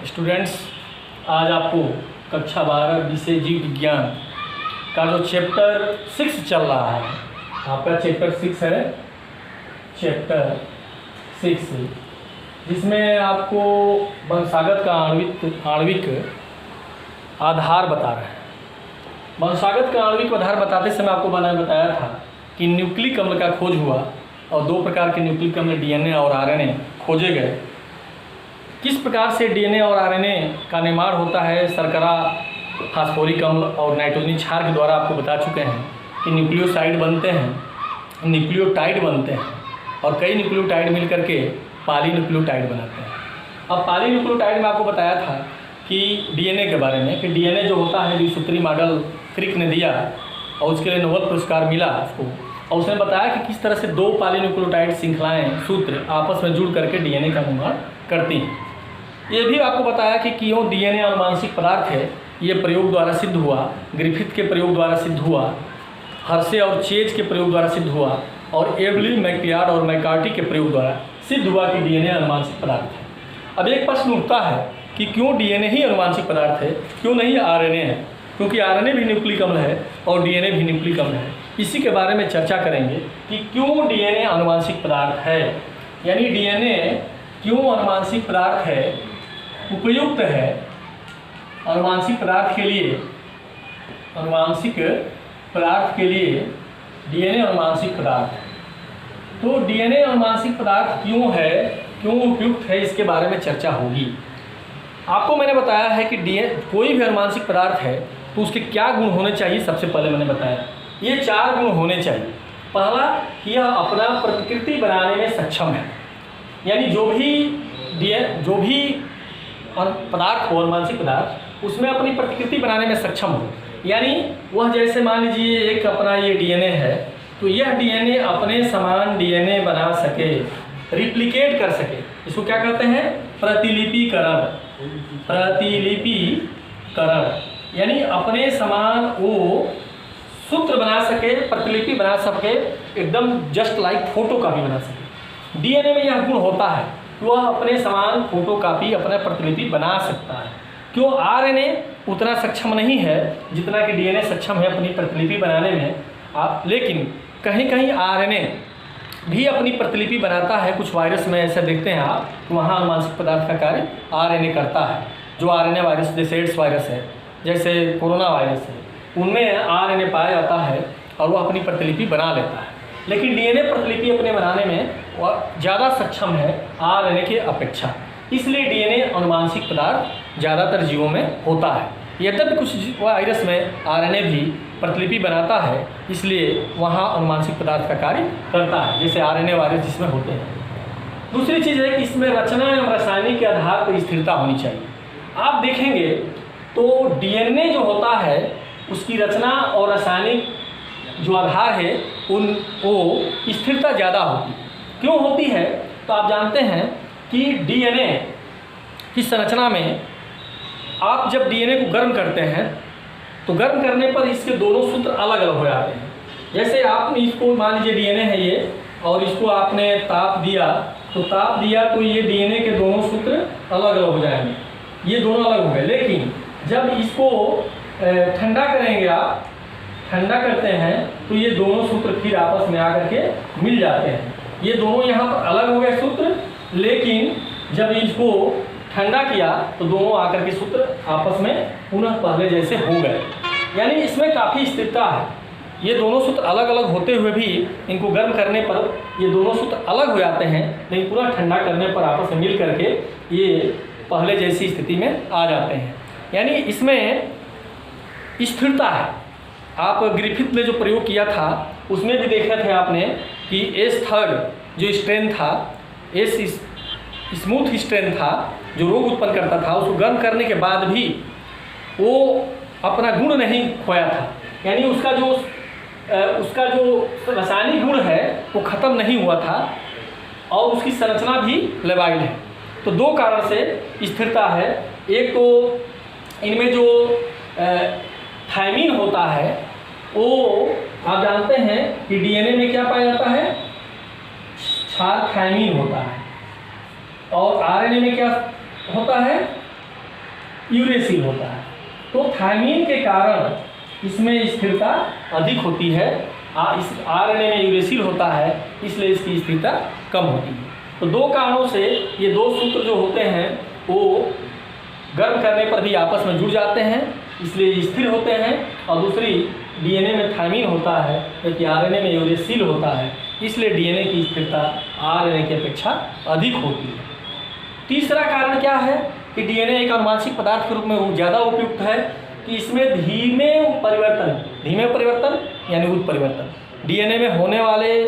Students, आज आपको कक्षा 12 विषय जीव विज्ञान का जो चैप्टर 6 चल रहा है, आपका चैप्टर 6 है, चैप्टर 6 जिसमें आपको वंशागत का आणविक आधार बता रहे हैं। वंशागत का आणविक आधार बताते समय आपको मैंने बताया था कि न्यूक्लिक अम्ल का खोज हुआ और दो प्रकार के न्यूक्लिक अम्ल डीएनए और आरएनए खोजे गए। किस प्रकार से डीएनए और आरएनए का निर्माण होता है, शर्करा, फास्फोरिक अम्ल और नाइट्रोजनी क्षार के द्वारा आपको बता चुके हैं कि न्यूक्लियोसाइड बनते हैं, न्यूक्लियोटाइड बनते हैं और कई न्यूक्लियोटाइड मिल करके पॉलीन्यूक्लियोटाइड बनाते हैं। अब पॉलीन्यूक्लियोटाइड में आपको बताया था कि डीएनए के बारे में कि डीएनए जो होता है द्विसूत्री मॉडल क्रिक ने दिया और उसके लिए नोबेल पुरस्कार मिला उसको, और उसने बताया कि किस तरह से दो पॉलीन्यूक्लियोटाइड श्रृंखलाएं सूत्र आपस में जुड़ करके डीएनए का निर्माण करती हैं। ये भी आपको बताया कि क्यों डीएनए अनुवांशिक पदार्थ है, ये प्रयोग द्वारा सिद्ध हुआ, ग्रिफिथ के प्रयोग द्वारा सिद्ध हुआ, हर्शे और चेज के प्रयोग द्वारा सिद्ध हुआ और एवली, मैकपियार्ड और मैकार्टी के प्रयोग द्वारा सिद्ध हुआ कि डीएनए अनुवांशिक पदार्थ है। अब एक प्रश्न उठता है कि क्यों डीएनए ही अनुवांशिक पदार्थ है, क्यों नहीं आरएनए है? क्योंकि आरएनए भी न्यूक्लिक अम्ल है और डीएनए भी न्यूक्लिक अम्ल है। इसी के बारे में चर्चा करेंगे कि क्यों डीएनए अनुवांशिक पदार्थ है, यानी डीएनए क्यों अनुवांशिक पदार्थ है, उपयुक्त है अनुवांशिक पदार्थ के लिए। अनुवांशिक पदार्थ के लिए डीएनए अनुवांशिक पदार्थ है। तो डीएनए अनुवांशिक पदार्थ क्यों है, क्यों उपयुक्त है, इसके बारे में चर्चा होगी। आपको मैंने बताया है कि कोई भी अनुवांशिक पदार्थ है तो उसके क्या गुण होने चाहिए। सबसे पहले मैंने बताया ये 4 गुण होने चाहिए। पहला कि यह अपना प्रतिकृति बनाने में सक्षम है, यानी जो भी पदार्थ हो, अनुवांशिक पदार्थ, उसमें अपनी प्रतिकृति बनाने में सक्षम हो। यानी वह जैसे मान लीजिए एक अपना ये डीएनए है तो यह डीएनए अपने समान डीएनए बना सके, रिप्लिकेट कर सके। इसको क्या कहते हैं? प्रतिलिपिकरण। प्रतिलिपिकरण यानी अपने समान वो सूत्र बना सके, प्रतिलिपि बना सके, एकदम जस्ट लाइक फोटो कॉपी बना सके। डीएनए में यह गुण होता है कि वह अपने समान फोटो कॉपी, अपना प्रतिलिपि बना सकता है। क्यों आरएनए उतना सक्षम नहीं है जितना कि डीएनए सक्षम है अपनी प्रतिलिपि बनाने में। लेकिन कहीं कहीं आरएनए भी अपनी प्रतिलिपि बनाता है। कुछ वायरस में ऐसा देखते हैं आप, तो वहाँ अनुवांशिक पदार्थ का कार्य आरएनए करता है। जो आरएनए वायरस, जैसे एड्स वायरस है, जैसे कोरोना वायरस है, उनमें आरएनए पाया जाता है और वह अपनी प्रतिलिपि बना लेता है। लेकिन डीएनए प्रतिलिपि अपने बनाने में वह ज़्यादा सक्षम है आरएनए के अपेक्षा। इसलिए डीएनए अनुवांशिक पदार्थ ज़्यादातर जीवों में होता है। यद्यपि कुछ वायरस में आरएनए भी प्रतिलिपि बनाता है, इसलिए वहाँ अनुवांशिक पदार्थ का कार्य करता है, जैसे आरएनए वायरस जिसमें होते हैं। दूसरी चीज़ है कि इसमें रचना एवं रासायनिक के आधार पर स्थिरता होनी चाहिए। आप देखेंगे तो डीएनए जो होता है उसकी रचना और रासायनिक जो आधार है वो स्थिरता ज़्यादा होती है। क्यों होती है? तो आप जानते हैं कि डीएनए की संरचना में आप जब डीएनए को गर्म करते हैं तो गर्म करने पर इसके दोनों सूत्र अलग अलग हो जाते हैं। जैसे आपने इसको मान लीजिए डीएनए है ये, और इसको आपने ताप दिया तो ये डीएनए के दोनों सूत्र अलग अलग हो जाएंगे, ये दोनों अलग हो गए। लेकिन जब इसको ठंडा करेंगे, आप ठंडा करते हैं तो ये दोनों सूत्र फिर आपस में आकर के मिल जाते हैं। ये दोनों यहाँ पर अलग हो गए सूत्र, लेकिन जब इसको ठंडा किया तो दोनों आकर के सूत्र आपस में पुनः पहले जैसे हो गए। यानी इसमें काफ़ी स्थिरता है। ये दोनों सूत्र अलग अलग होते हुए भी इनको गर्म करने पर ये दोनों सूत्र अलग हो जाते हैं, लेकिन पूरा ठंडा करने पर आपस में मिल करके ये पहले जैसी स्थिति में आ जाते हैं। यानी इसमें स्थिरता है। आप ग्रिफिथ ने जो प्रयोग किया था उसमें भी देखा थे आपने कि S3 जो स्ट्रेन था, स्मूथ स्ट्रेन था जो रोग उत्पन्न करता था, उसको गर्म करने के बाद भी वो अपना गुण नहीं खोया था। यानी उसका जो रासायनिक गुण है वो ख़त्म नहीं हुआ था और उसकी संरचना भी लेवाइल है। तो दो कारण से स्थिरता है। एक तो इनमें जो थायमीन होता है वो आप जानते हैं कि डीएनए में क्या पाया जाता है? क्षार थायमीन होता है। और आरएनए में क्या होता है? यूरेसिल होता है। तो थायमीन के कारण इसमें स्थिरता अधिक होती है, इस आरएनए में यूरेसिल होता है, इसलिए इसकी स्थिरता कम होती है। तो दो कारणों से ये दो सूत्र जो होते हैं वो गर्म करने पर भी आपस में जुड़ जाते हैं, इसलिए स्थिर होते हैं। और दूसरी, डीएनए में थायमीन होता है जबकि आरएनए में यूरेसिल होता है, इसलिए डीएनए की स्थिरता आरएनए की अपेक्षा अधिक होती है। तीसरा कारण क्या है कि डीएनए एक आनुवांशिक पदार्थ के रूप में ज़्यादा उपयुक्त है कि इसमें धीमे परिवर्तन यानी उत्परिवर्तन, डीएनए में होने वाले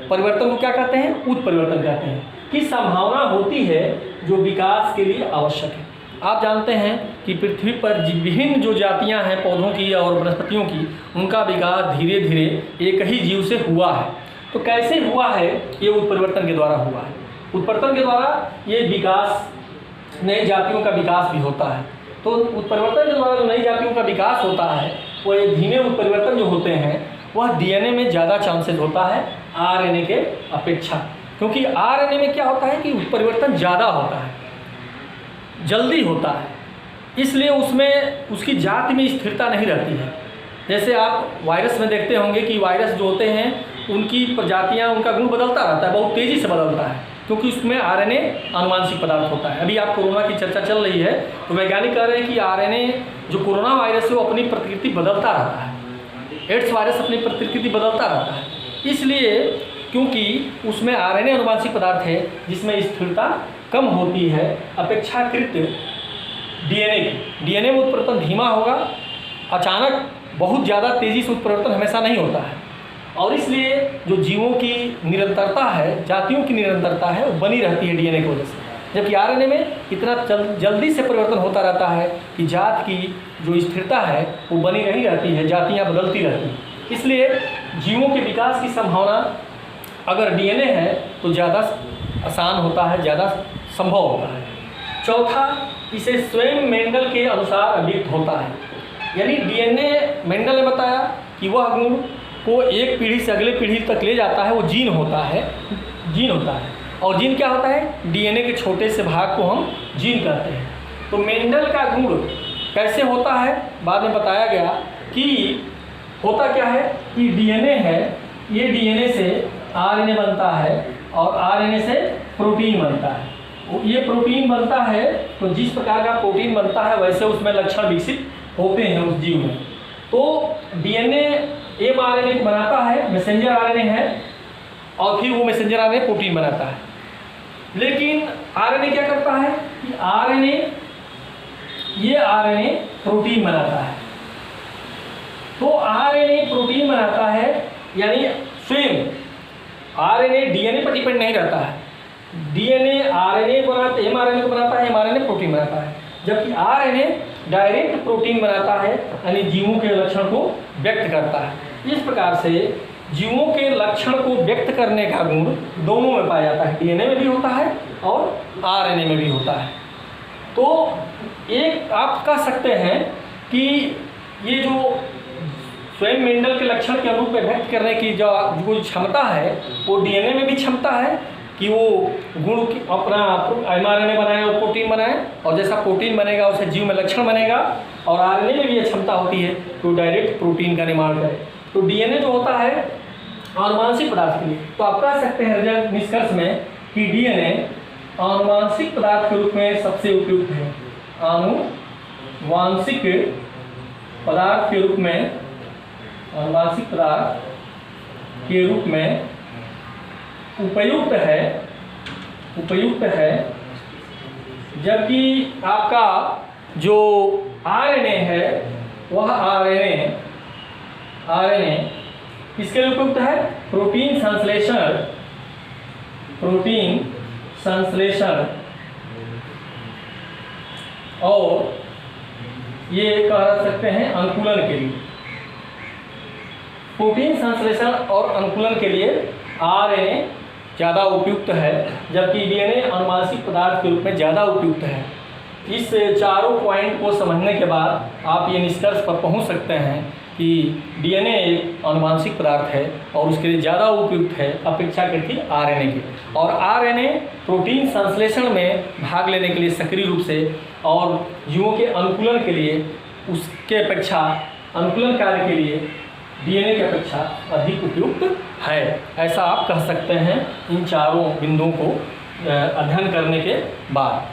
परिवर्तन को क्या कहते हैं? उत्परिवर्तन कहते हैं, की संभावना होती है जो विकास के लिए आवश्यक है। आप जानते हैं कि पृथ्वी पर विभिन्न जो जातियां हैं पौधों की और वनस्पतियों की, उनका विकास धीरे धीरे एक ही जीव से हुआ है। तो कैसे हुआ है? ये उत्परिवर्तन के द्वारा हुआ है। उत्परिवर्तन के द्वारा ये विकास, नई जातियों का विकास भी होता है। तो उत्परिवर्तन के द्वारा जो नई जातियों का विकास होता है, वो ये धीमे उत्परिवर्तन जो होते हैं वह डीएनए में ज़्यादा चांसेस होता है आरएनए के अपेक्षा, क्योंकि आरएनए में क्या होता है कि उत्परिवर्तन ज़्यादा होता है, जल्दी होता है, इसलिए उसमें उसकी जाति में स्थिरता नहीं रहती है। जैसे आप वायरस में देखते होंगे कि वायरस जो होते हैं उनकी प्रजातियाँ, उनका गुण बदलता रहता है, बहुत तेज़ी से बदलता है, क्योंकि उसमें आरएनए आनुवांशिक पदार्थ होता है। अभी आप कोरोना की चर्चा चल रही है तो वैज्ञानिक कह रहे हैं कि आरएनए जो कोरोना वायरस है वो अपनी प्रकृति बदलता रहता है, एड्स वायरस अपनी प्रकृति बदलता रहता है, इसलिए क्योंकि उसमें आरएनए आनुवांशिक पदार्थ है जिसमें स्थिरता कम होती है अपेक्षाकृत डीएनए की। डीएनए में उत्परिवर्तन धीमा होगा, अचानक बहुत ज़्यादा तेज़ी से उत्परिवर्तन हमेशा नहीं होता है, और इसलिए जो जीवों की निरंतरता है, जातियों की निरंतरता है, वो बनी रहती है डीएनए की वजह से। जबकि आरएनए में इतना जल्दी से परिवर्तन होता रहता है कि जात की जो स्थिरता है वो बनी नहीं रहती है, जातियाँ बदलती रहती हैं। इसलिए जीवों के विकास की संभावना अगर डीएनए है तो ज़्यादा आसान होता है, ज़्यादा संभव होता है। चौथा, इसे स्वयं मेंडल के अनुसार अभिव्यक्त होता है, यानी डीएनए मेंडल ने बताया कि वह गुण को एक पीढ़ी से अगले पीढ़ी तक ले जाता है, वो जीन होता है। और जीन क्या होता है? डीएनए के छोटे से भाग को हम जीन कहते हैं। तो मेंडल का गुण कैसे होता है बाद में बताया गया कि होता क्या है कि डीएनए है, ये डीएनए से आरएनए बनता है और आरएनए से प्रोटीन बनता है। ये प्रोटीन बनता है, तो जिस प्रकार का प्रोटीन बनता है वैसे उसमें लक्षण विकसित होते हैं उस जीव में। तो डीएनए एमआरएनए को बनाता है, मैसेंजर आरएनए है, और फिर वो मैसेंजर आरएनए प्रोटीन बनाता है। लेकिन आरएनए क्या करता है कि आरएनए प्रोटीन बनाता है। तो आरएनए प्रोटीन बनाता है, यानी स्वयं आरएनए डीएनए पर डिपेंड नहीं रहता है। डीएनए आरएनए बनाता है, एमआरएनए को बनाता है, एमआरएनए प्रोटीन बनाता है, जबकि आरएनए डायरेक्ट प्रोटीन बनाता है, यानी जीवों के लक्षण को व्यक्त करता है। इस प्रकार से जीवों के लक्षण को व्यक्त करने का गुण दोनों में पाया जाता है, डीएनए में भी होता है और आरएनए में भी होता है। तो एक आप कह सकते हैं कि ये जो स्वयं मेंडल के लक्षण के अनुरूप में व्यक्त करने की जो क्षमता है वो डीएनए में भी क्षमता है कि वो गुण की अपना एमआरएनए बनाए और प्रोटीन बनाए, और जैसा प्रोटीन बनेगा उसे जीव में लक्षण बनेगा। और आरएनए में भी ये क्षमता होती है कि वो डायरेक्ट प्रोटीन का निर्माण करे। तो डीएनए जो होता है आनुवांशिक पदार्थ के लिए, तो आप कह सकते हैं रिजल्ट निष्कर्ष में कि डीएनए आनुवांशिक पदार्थ के रूप में सबसे उपयुक्त है। आनुवांशिक पदार्थ के रूप में, आनुवांशिक पदार्थ के रूप में उपयुक्त है, जबकि आपका जो आरएनए है वह आरएनए किसके लिए उपयुक्त है? प्रोटीन संश्लेषण और ये कह सकते हैं अनुकूलन के लिए। प्रोटीन संश्लेषण और अनुकूलन के लिए आरएनए ज़्यादा उपयुक्त है, जबकि डीएनए आनुवांशिक पदार्थ के रूप में ज़्यादा उपयुक्त है। इस चारों पॉइंट को समझने के बाद आप ये निष्कर्ष पर पहुंच सकते हैं कि डीएनए एक आनुवांशिक पदार्थ है और उसके लिए ज़्यादा उपयुक्त है अपेक्षाकृत आरएनए के। और आरएनए प्रोटीन संश्लेषण में भाग लेने के लिए सक्रिय रूप से और जीवों के अनुकूलन के लिए उसके अपेक्षा अनुकूलन कार्य के लिए डीएनए की अपेक्षा अधिक उपयुक्त है, ऐसा आप कह सकते हैं इन चारों बिंदुओं को अध्ययन करने के बाद।